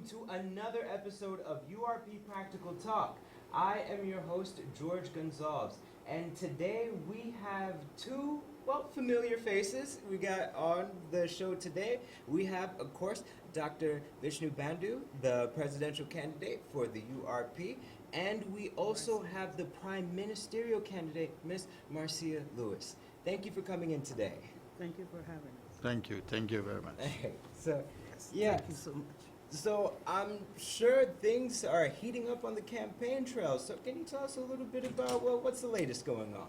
to another episode of URP Practical Talk. I am your host, George Gonzalez, and today we have two, familiar faces we got on the show today. We have, of course, Dr. Vishnu Bandhu, the presidential candidate for the URP, and we also have the prime ministerial candidate, Miss Marcia Lewis. Thank you for coming in today. Thank you for having us. Thank you very much. Okay, so, Yes, yeah. Thank you so much. So I'm sure things are heating up on the campaign trail. So can you tell us a little bit about what's the latest going on?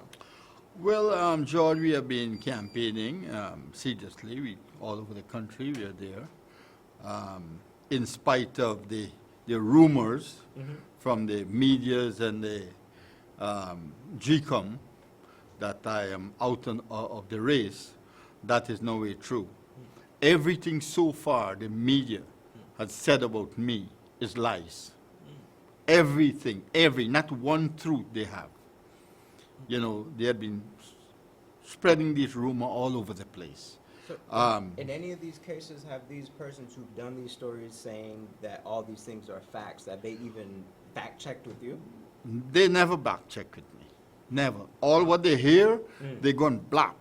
Well, George, we have been campaigning seriously. All over the country, we are there. In spite of the rumors from the medias and the GCOM that I am out of the race, that is no way true. Everything so far the media has said about me is lies. Everything, not one truth they have. You know, they have been spreading this rumor all over the place. So in any of these cases, have these persons who've done these stories saying that all these things are facts, that they even fact-checked with you? They never back-check with me. Never. All what they hear, they go and blap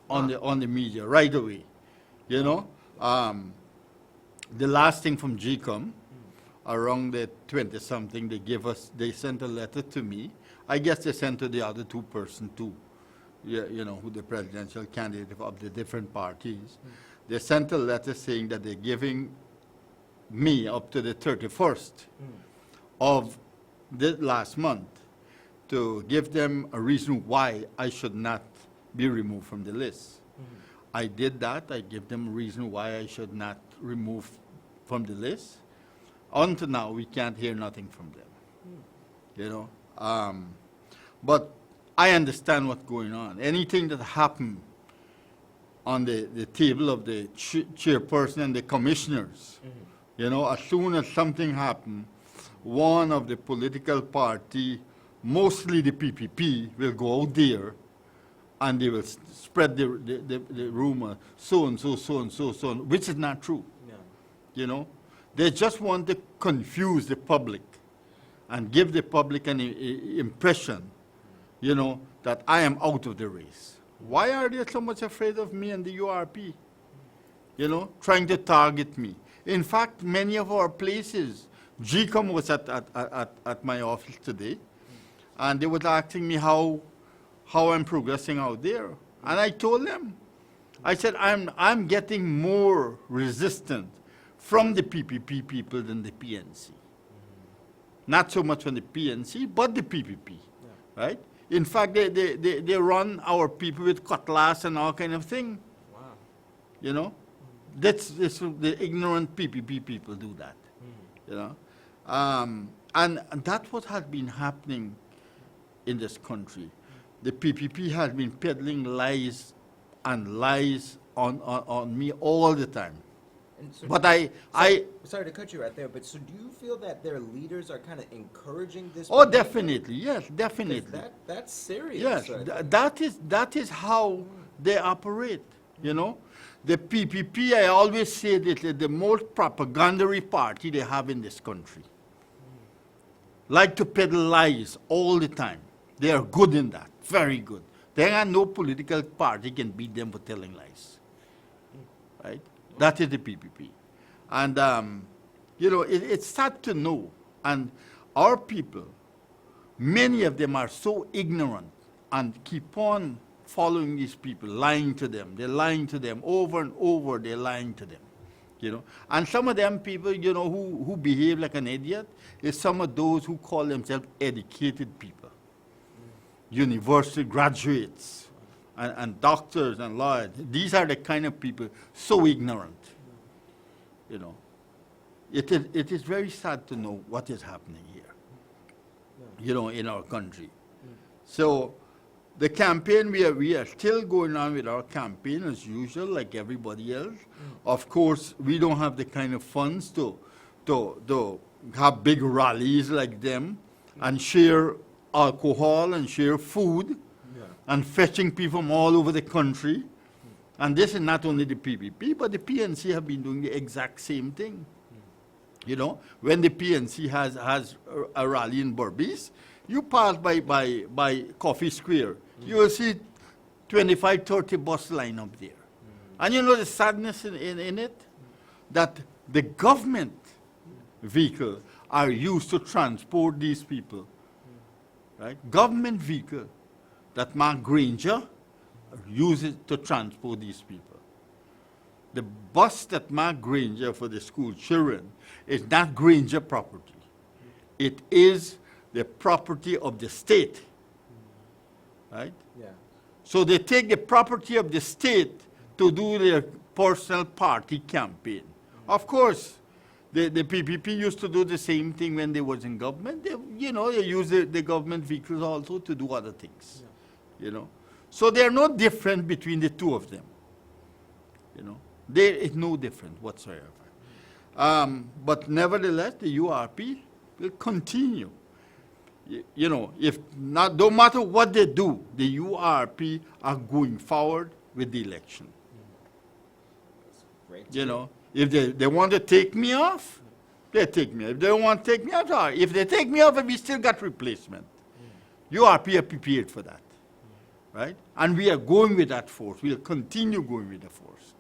on the media right away. You know? The last thing from GCOM, around the 20-something, they sent a letter to me. I guess they sent to the other two person too, you know, who the presidential candidate of the different parties. They sent a letter saying that they're giving me up to the 31st of the last month to give them a reason why I should not be removed from the list. I did that. I gave them a reason why I should not remove from the list. Until now, we can't hear nothing from them. You know, but I understand what's going on. Anything that happened on the table of the chairperson and the commissioners, you know, as soon as something happened, one of the political party, mostly the PPP, will go out there and they will spread the rumor, so and so, which is not true. Yeah. You know, they just want to confuse the public and give the public an impression, you know, that I am out of the race. Why are they so much afraid of me and the URP? You know, trying to target me. In fact, many of our places, GCOM was at my office today, and they were asking me how I'm progressing out there. And I told them, I said, I'm getting more resistant from the PPP people than the PNC. Not so much from the PNC, but the PPP, right? In fact, they run our people with cutlass and all kind of thing. Wow. You know, that's the ignorant PPP people do that. You know, and that's what has been happening in this country. The PPP has been peddling lies and lies on me all the time. And so But sorry to cut you right there, but so do you feel that their leaders are kind of encouraging this? oh, behavior? definitely, yes, 'Cause definitely. That's serious. Yes, right? that is how they operate, you know. The PPP, I always say that they're the most propagandary party they have in this country. Like to peddle lies all the time. They are good in that, very good. There are no political party can beat them for telling lies, right? That is the PPP. And, you know, it's sad to know. And our people, many of them are so ignorant and keep on following these people, lying to them. They're lying to them over and over. They're lying to them, you know. And some of them people, you know, who behave like an idiot is some of those who call themselves educated people, university graduates, and doctors and lawyers. These are the kind of people so ignorant, you know. It is very sad to know what is happening here, you know, in our country. So the campaign, we are still going on with our campaign as usual, like everybody else. Of course, we don't have the kind of funds to have big rallies like them and share alcohol and share food and fetching people from all over the country. And this is not only the PPP, but the PNC have been doing the exact same thing. You know, when the PNC has a rally in Berbice, you pass by Coffee Square, you will see 25, 30 bus line up there. And you know the sadness in it? That the government vehicle are used to transport these people. Right? Government vehicle that Mark Granger uses to transport these people. The bus that Mark Granger for the school children is not Granger property. It is the property of the state. Right? Yeah. So they take the property of the state to do their personal party campaign. Of course, the PPP used to do the same thing when they was in government. They, you know, they use the government vehicles also to do other things. Yeah. You know, so they're no different between the two of them. You know, there is no difference whatsoever. But nevertheless, the URP will continue. You know, if not, no matter what they do, the URP are going forward with the election. Great. You know, if they want to take me off, they take me off. If they don't want to take me off, all right. If they take me off, we still got replacement. URP are prepared for that, right? And we are going with that force. We'll continue going with the force.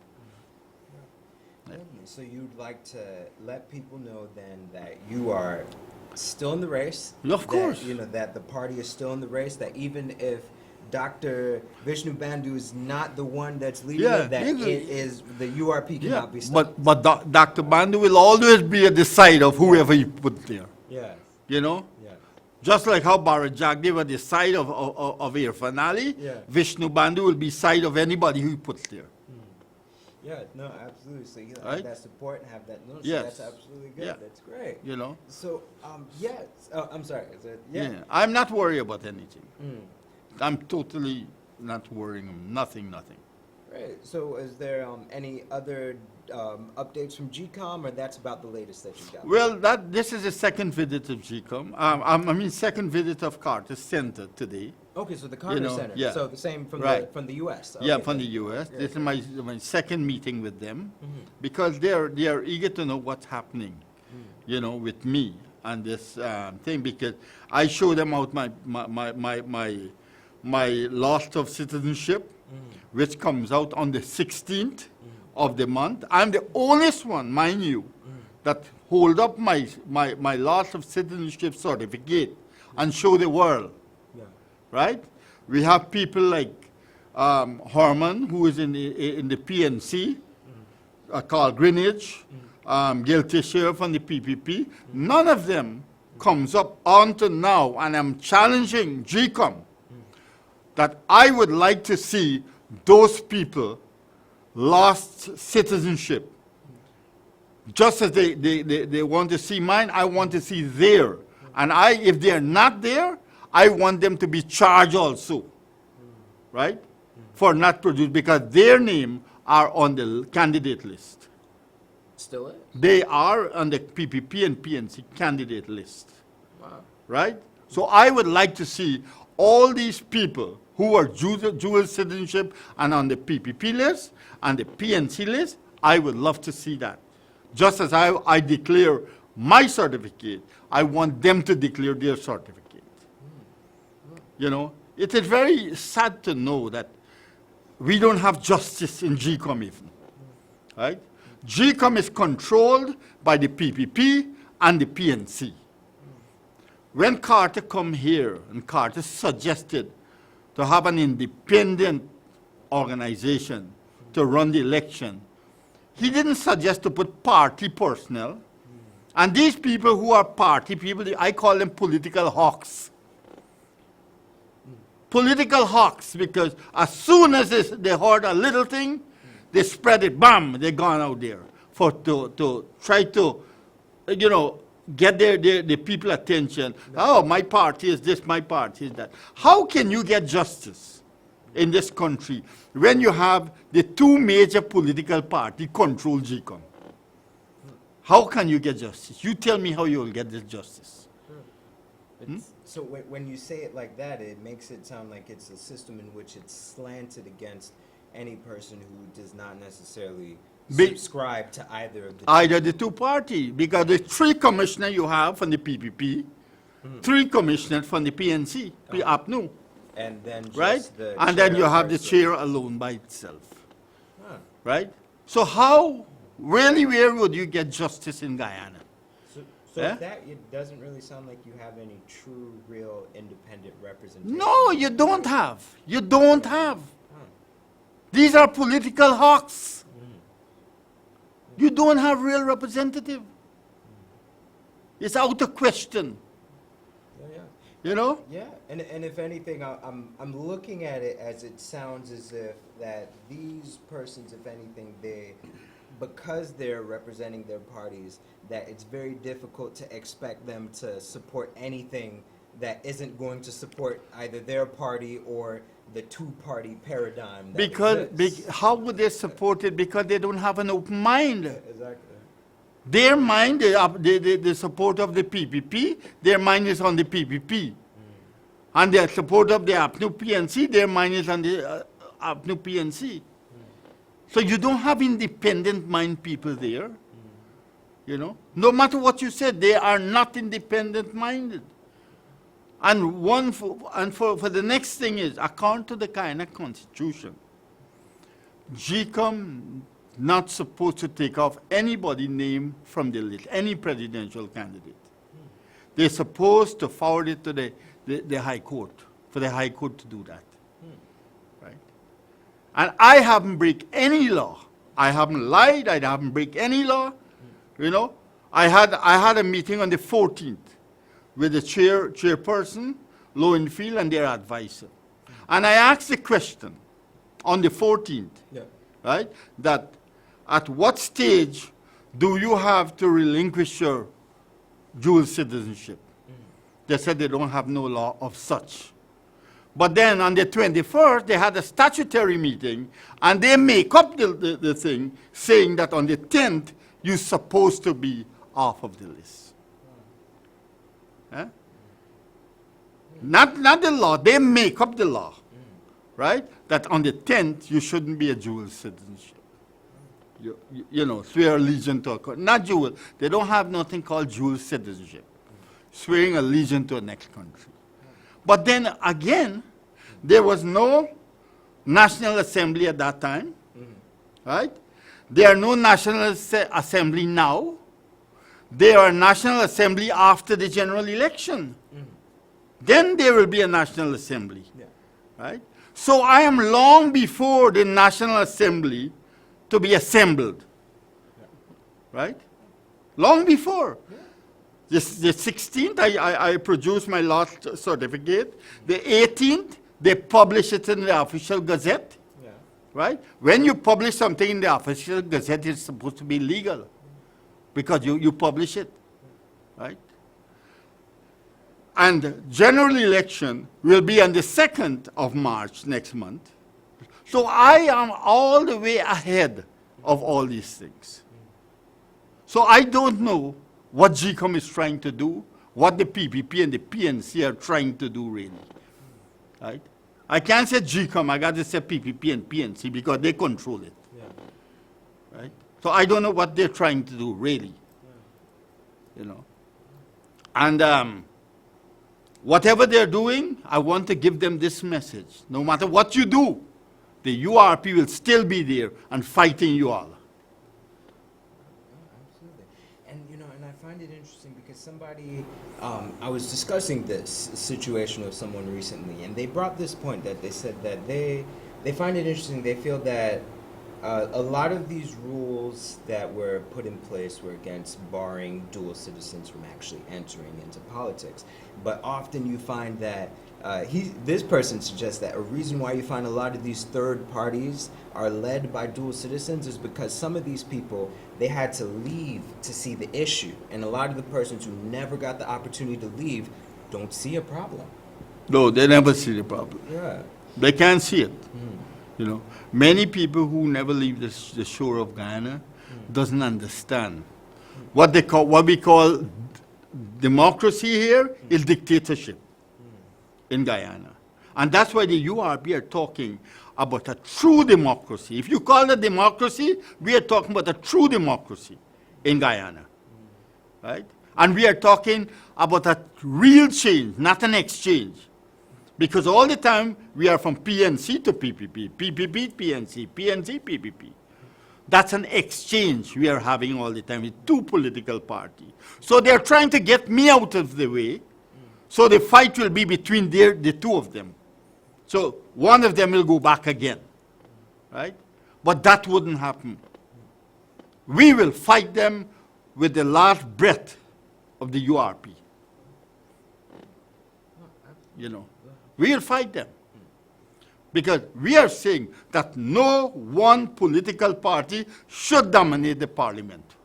So you'd like to let people know then that you are still in the race. Of course. That, you know, that the party is still in the race, that even if Dr. Vishnu Bandhu is not the one that's leading Yeah, it, that it is, the URP cannot be stopped. but Dr. Bandhu will always be at the side of whoever you put there. Yeah. You know? Yeah. Just like how Bharat Jagdev at the side of Irfan Ali, Yeah. Vishnu Bandhu will be side of anybody who you put there. Yeah, no, absolutely. So you have Right? that support and have that notice. Yes. That's absolutely good. Yeah. That's great. You know? So, yes. Oh, I'm sorry. Is it, yeah. I'm not worried about anything. Mm. I'm totally not worrying them. Nothing. Great. So, is there any other updates from GCOM, or that's about the latest that you got? Well, this is the second visit of GCOM. Second visit of Carter Center today. Okay, so the Carter know, Center. yeah. So the same from Right. the U.S. Yeah, Okay, from the good. U.S. Good, This is good. my second meeting with them Mhm. because they are eager to know what's happening, you know, with me and this thing, because I show them out my loss of citizenship, which comes out on the 16th of the month. I'm the only one, mind you, that hold up my loss of citizenship certificate and show the world. Yeah. Right? We have people like Harman, who is in the PNC, Carl Greenwich, Gil Teixeira from the PPP. None of them comes up until now, and I'm challenging GCOM that I would like to see those people lost citizenship. Just as they want to see mine, I want to see there. And if they're not there, I want them to be charged also, right? For not produced, because their name are on the candidate list. Still is? They are on the PPP and PNC candidate list, Wow. right? So I would like to see all these people who are dual citizenship and on the PPP list and the PNC list. I would love to see that. Just as I declare my certificate, I want them to declare their certificate. You know, it is very sad to know that we don't have justice in GCOM even, right? GCOM is controlled by the PPP and the PNC. When Carter come here, and Carter suggested to have an independent organization to run the election, he didn't suggest to put party personnel. And these people who are party people, I call them political hawks. Political hawks, because as soon as they heard a little thing, they spread it, bam, they're gone out there to try to, you know, get the people attention. Oh, my party is this, my party is that. How can you get justice in this country when you have the two major political parties control GCOM? How can you get justice? You tell me how you will get this justice. So when you say it like that, it makes it sound like it's a system in which it's slanted against any person who does not necessarily Be- subscribe to either of the Either the two party, because the three commissioners you have from the PPP, three commissioners from the PNC, APNU, and then just right? the And then you have the chairperson. chair alone by itself, Huh. right? So how, really, where would you get justice in Guyana? So Yeah? that it doesn't really sound like you have any true, real, independent representation. No, you don't have. You don't have. Huh. These are political hawks. You don't have real representative. It's out of question, Yeah. you know? Yeah, and if anything, I'm looking at it as it sounds as if that these persons, if anything, because they're representing their parties, that it's very difficult to expect them to support anything that isn't going to support either their party or the two-party paradigm. That exists. How would they support it? Because they don't have an open mind. Exactly. Their mind, the support of the PPP, their mind is on the PPP. And the support of the APNU PNC, their mind is on the APNU PNC. So you don't have independent mind people there. You know, no matter what you said, they are not independent minded. And for the next thing is, according to the Guyana Constitution, GCOM not supposed to take off anybody's name from the list, any presidential candidate. They're supposed to forward it to the High Court, for the High Court to do that. Right? And I haven't break any law. I haven't lied, I haven't break any law. You know, I had a meeting on the 14th with the chairperson, Lowenfield, and their advisor. And I asked the question on the 14th, Yeah. right, that at what stage do you have to relinquish your dual citizenship? They said they don't have no law of such. But then on the 21st, they had a statutory meeting, and they make up the thing, saying that on the 10th, you're supposed to be off of the list. Huh? Not the law, they make up the law, right? That on the 10th, you shouldn't be a dual citizenship. You know, swear allegiance to a country. Not dual, they don't have nothing called dual citizenship. Swearing allegiance to a next country. But then again, there was no National Assembly at that time, right? There are no National Assembly now. There are National Assembly after the general election. Then there will be a National Assembly, Yeah. right? So I am long before the National Assembly to be assembled, right? Long before. The 16th, I produced my last certificate. The 18th, they publish it in the official gazette, Yeah. right? When you publish something in the official gazette, it's supposed to be legal because you publish it, right? And general election will be on the 2nd of March next month. So I am all the way ahead of all these things. So I don't know what GCOM is trying to do, what the PPP and the PNC are trying to do really, right? I can't say GCOM, I got to say PPP and PNC because they control it, Yeah. right? So I don't know what they're trying to do really, you know. And whatever they're doing, I want to give them this message. No matter what you do, the URP will still be there and fighting you all. Absolutely. And and I find it interesting because somebody, I was discussing this situation with someone recently, and they brought this point that they said that they find it interesting. They feel that a lot of these rules that were put in place were against barring dual citizens from actually entering into politics. But often you find that this person suggests that a reason why you find a lot of these third parties are led by dual citizens is because some of these people, they had to leave to see the issue. And a lot of the persons who never got the opportunity to leave don't see a problem. No, they never see the problem. Yeah. They can't see it. You know, many people who never leave the shore of Guyana doesn't understand what we call democracy here is dictatorship in Guyana, And that's why the URP are talking about a true democracy. If you call it democracy, we are talking about a true democracy in Guyana, right? And we are talking about a real change, not an exchange. Because all the time, we are from PNC to PPP, PPP, PNC, PNC, PPP. That's an exchange we are having all the time with two political parties. So they're trying to get me out of the way, so the fight will be between the two of them. So one of them will go back again, right? But that wouldn't happen. We will fight them with the last breath of the URP. You know, we will fight them. Because we are saying that no one political party should dominate the parliament.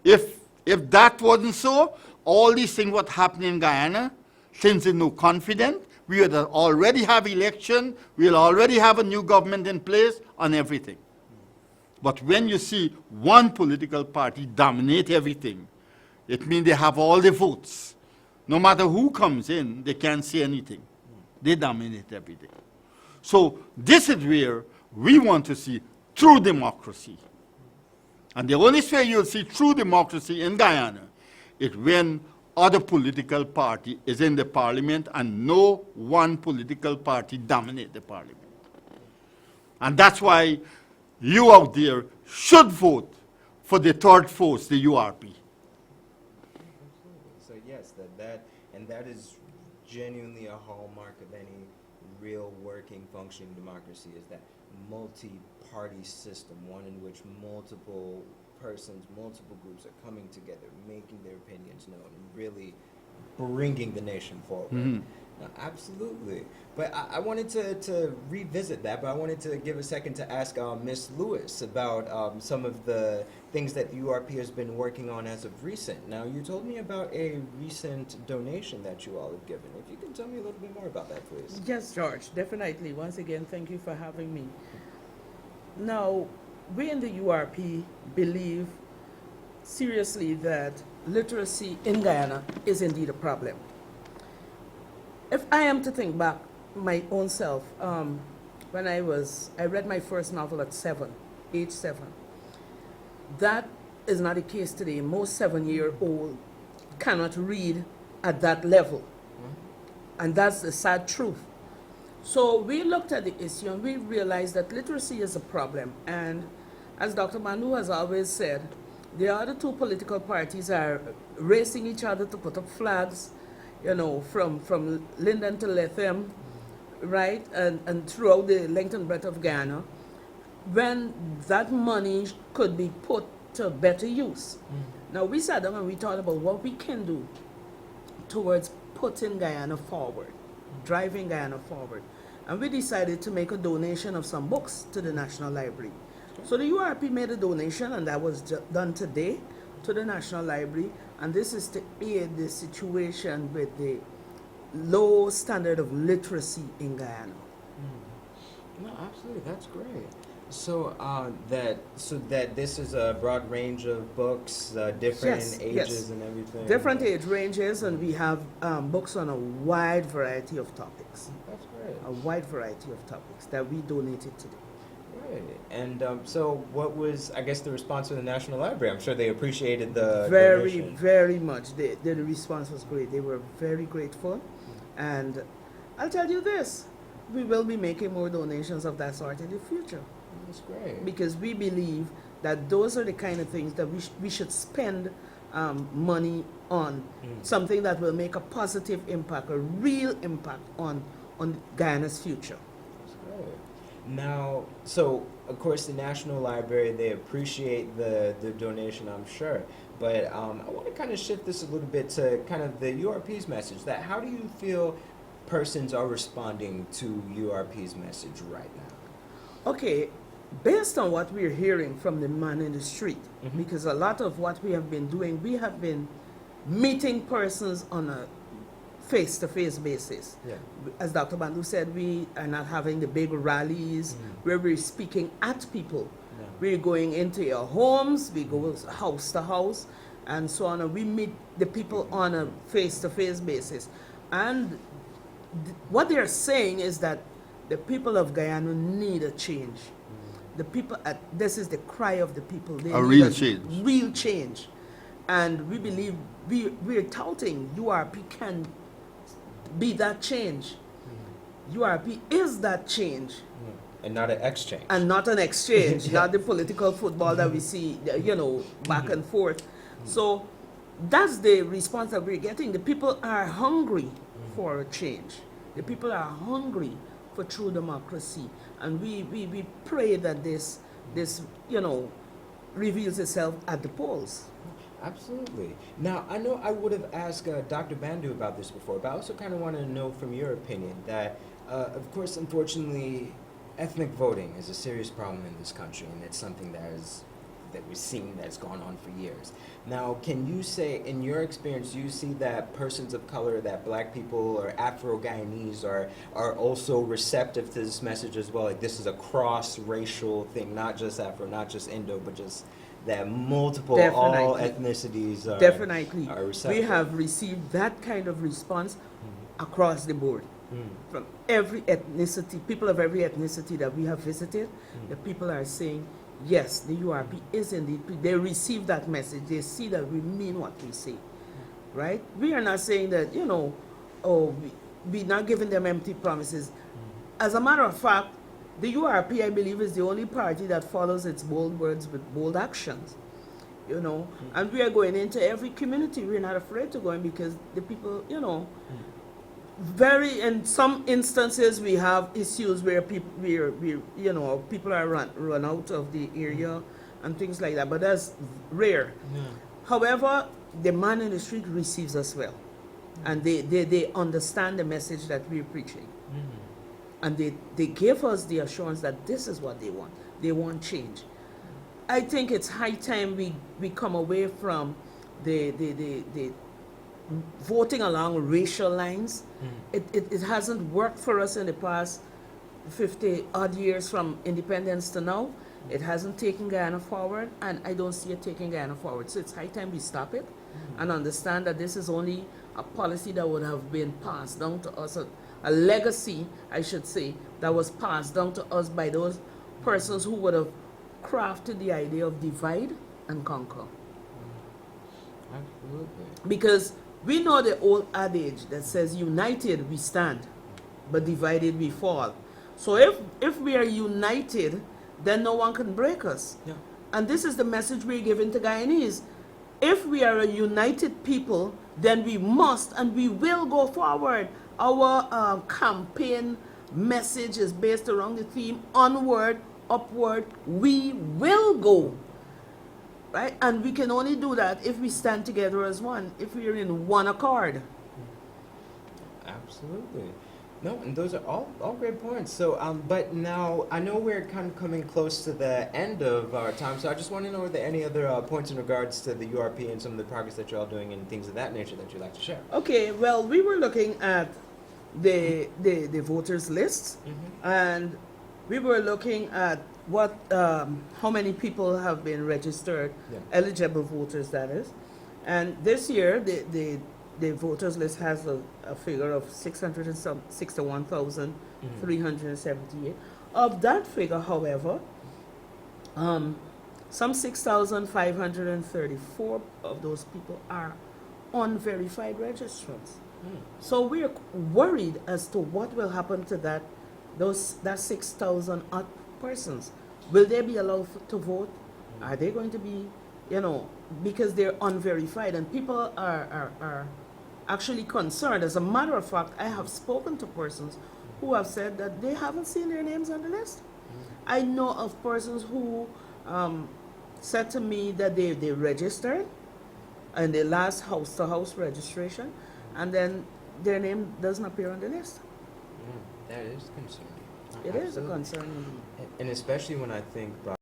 If that wasn't so, all these things what happened in Guyana, since there's no confidence, we would already have election, we'll already have a new government in place on everything. But when you see one political party dominate everything, it means they have all the votes. No matter who comes in, they can't say anything. They dominate everything. So this is where we want to see true democracy. And the only way you'll see true democracy in Guyana is when other political party is in the parliament and no one political party dominates the parliament. And that's why you out there should vote for the third force, the URP. So yes, that is genuinely a hallmark of any real working functioning democracy, is that multi-party system, one in which multiple persons, multiple groups are coming together, making their opinions known, and really bringing the nation forward. Mm-hmm. No, absolutely. But I wanted to revisit that, but I wanted to give a second to ask Ms. Lewis about some of the things that the URP has been working on as of recent. Now, you told me about a recent donation that you all have given. If you can tell me a little bit more about that, please. Yes, George, definitely. Once again, thank you for having me. Now, we in the URP believe seriously that literacy in Guyana is indeed a problem. If I am to think back my own self, when I read my first novel at age 7. That is not the case today. Most 7-year-old cannot read at that level. And that's the sad truth. So we looked at the issue and we realized that literacy is a problem. And as Dr. Manu has always said, the other two political parties are racing each other to put up flags, you know, from Linden to Lethem, right, and throughout the length and breadth of Guyana, when that money could be put to better use. Now, we sat down and we thought about what we can do towards putting Guyana forward, driving Guyana forward. And we decided to make a donation of some books to the National Library. So the URP made a donation, and that was done today to the National Library, and this is to aid the situation with the low standard of literacy in Guyana. No, absolutely, that's great. So that this is a broad range of books, different Yes, ages yes. and everything. Different age ranges, and we have books on a wide variety of topics. That's great. A wide variety of topics that we donated today. Right. And so what was, I guess, the response from the National Library? I'm sure they appreciated the Very, donation. very much. The response was great. They were very grateful. And I'll tell you this, we will be making more donations of that sort in the future. That's great. Because we believe that those are the kind of things that we should spend money on. Something that will make a positive impact, a real impact on Guyana's future. That's great. Now, so of course the National Library, they appreciate the donation, I'm sure. But I want to kind of shift this a little bit to kind of the URP's message. That how do you feel persons are responding to URP's message right now? Okay, based on what we're hearing from the man in the street, because a lot of what we have been doing, we have been meeting persons on a face-to-face basis. Yeah. As Dr. Bandu said, we are not having the big rallies where we're speaking at people. Yeah. We're going into your homes, we go house to house, and so on, and we meet the people on a face-to-face basis. And what they're saying is that the people of Guyana need a change. The people, this is the cry of the people. They A need real change. Real change. And we believe, we're touting URP can be that change. URP is that change. And not an exchange. And not an exchange, not the political football that we see, back and forth. So that's the response that we're getting. The people are hungry for a change. The people are hungry for true democracy. And we pray that this reveals itself at the polls. Absolutely. Now, I know I would have asked Dr. Bandu about this before, but I also kind of want to know from your opinion that, of course, unfortunately, ethnic voting is a serious problem in this country, and it's something that we've seen that's gone on for years. Now, can you say, in your experience, do you see that persons of color, that black people or Afro-Guyanese are also receptive to this message as well? Like, this is a cross-racial thing, not just Afro, not just Indo, but just that multiple, all ethnicities are receptive. We have received that kind of response across the board. From every ethnicity, people of every ethnicity that we have visited, the people are saying, yes, the URP is indeed, they receive that message, they see that we mean what we say, right? We are not saying that, we're not giving them empty promises. As a matter of fact, the URP, I believe, is the only party that follows its bold words with bold actions, and we are going into every community. We're not afraid to go in because the people, in some instances we have issues where people are run out of the area and things like that, but that's rare. However, the man in the street receives us well, and they understand the message that we're preaching, and they give us the assurance that this is what they want change. I think it's high time we come away from the voting along racial lines. It hasn't worked for us in the past 50 odd years from independence to now. It hasn't taken Guyana forward, and I don't see it taking Guyana forward. So it's high time we stop it and understand that this is only a policy that would have been passed down to us, a legacy, I should say, that was passed down to us by those persons who would have crafted the idea of divide and conquer. Absolutely. Because we know the old adage that says, united we stand, but divided we fall. So if we are united, then no one can break us. Yeah. And this is the message we're giving to Guyanese. If we are a united people, then we must and we will go forward. Our campaign message is based around the theme, onward, upward, we will go. Right? And we can only do that if we stand together as one, if we are in one accord. Absolutely. No, and those are all great points. So, but now I know we're kind of coming close to the end of our time, so I just want to know, are there any other points in regards to the URP and some of the progress that you're all doing and things of that nature that you'd like to share? Okay, well, we were looking at the voters list, and we were looking at what how many people have been registered, eligible voters, that is. And this year, the voters list has a figure of 661,378. Of that figure, however, some 6,534 of those people are unverified registrants. So we're worried as to what will happen to that 6,000 odd persons. Will they be allowed to vote? Are they going to be, because they're unverified, and people are actually concerned. As a matter of fact, I have spoken to persons who have said that they haven't seen their names on the list. I know of persons who said to me that they registered and the last house-to-house registration, and then their name doesn't appear on the list. That is concerning. It is a concern indeed. And especially when I think about